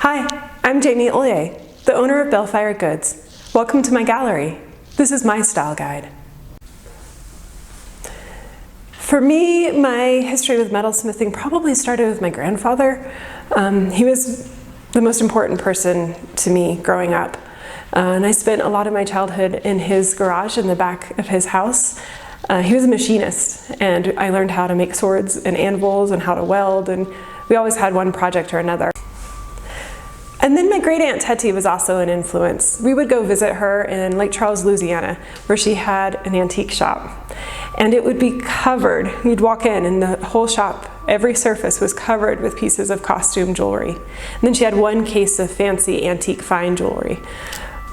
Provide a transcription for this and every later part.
Hi, I'm Jamie Hollier, the owner of Bellfire Goods. Welcome to my gallery. This is my style guide. For me, my history with metalsmithing probably started with my grandfather. He was the most important person to me growing up. And I spent a lot of my childhood in his garage in the back of his house. He was a machinist, and I learned how to make swords and anvils and how to weld, and we always had one project or another. And then my great aunt Hetty was also an influence. We would go visit her in Lake Charles, Louisiana, where she had an antique shop. And it would be covered, you'd walk in and the whole shop, every surface was covered with pieces of costume jewelry. And then she had one case of fancy antique fine jewelry.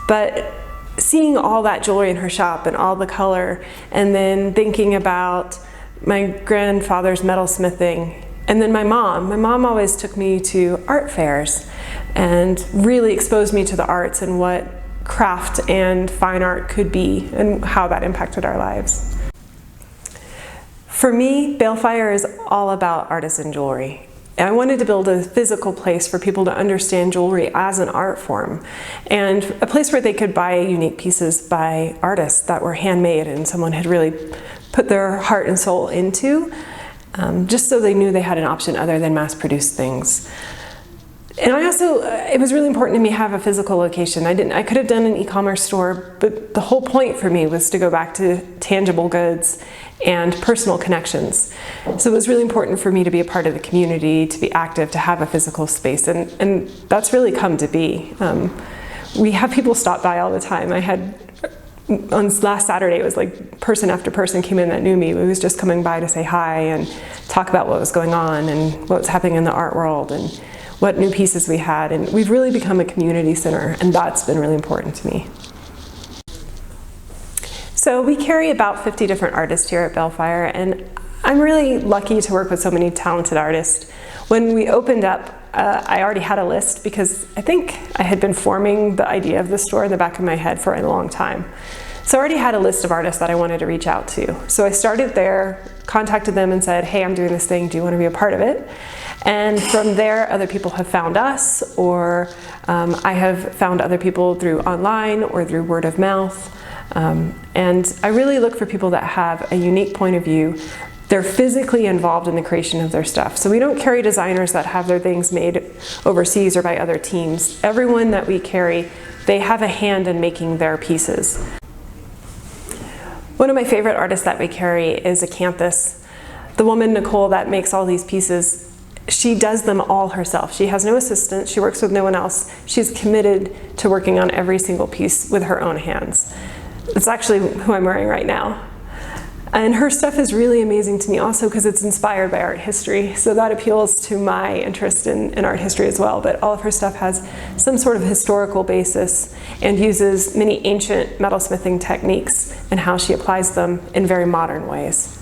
But seeing all that jewelry in her shop and all the color, and then thinking about my grandfather's metalsmithing, and then my mom always took me to art fairs and really exposed me to the arts and what craft and fine art could be and how that impacted our lives. For me, Bellfire is all about artisan jewelry. I wanted to build a physical place for people to understand jewelry as an art form, and a place where they could buy unique pieces by artists that were handmade and someone had really put their heart and soul into, just so they knew they had an option other than mass-produced things. And I also, it was really important to me to have a physical location. I could have done an e-commerce store, but the whole point for me was to go back to tangible goods and personal connections. So it was really important for me to be a part of the community, to be active, to have a physical space, and that's really come to be. We have people stop by all the time. On last Saturday, it was like person after person came in that knew me. It was just coming by to say hi and talk about what was going on and what's happening in the art world and what new pieces we had. And we've really become a community center, and that's been really important to me. So we carry about 50 different artists here at Bellfire, and I'm really lucky to work with so many talented artists. When we opened up, I already had a list because I think I had been forming the idea of the store in the back of my head for a long time. So I already had a list of artists that I wanted to reach out to. So I started there, contacted them and said, hey, I'm doing this thing, do you want to be a part of it? And from there, other people have found us, or I have found other people through online or through word of mouth. And I really look for people that have a unique point of view. They're physically involved in the creation of their stuff. So we don't carry designers that have their things made overseas or by other teams. Everyone that we carry, they have a hand in making their pieces. One of my favorite artists that we carry is Acanthus. The woman, Nicole, that makes all these pieces, she does them all herself. She has no assistant, she works with no one else. She's committed to working on every single piece with her own hands. It's actually who I'm wearing right now. And her stuff is really amazing to me also because it's inspired by art history. So that appeals to my interest in art history as well. But all of her stuff has some sort of historical basis and uses many ancient metalsmithing techniques and how she applies them in very modern ways.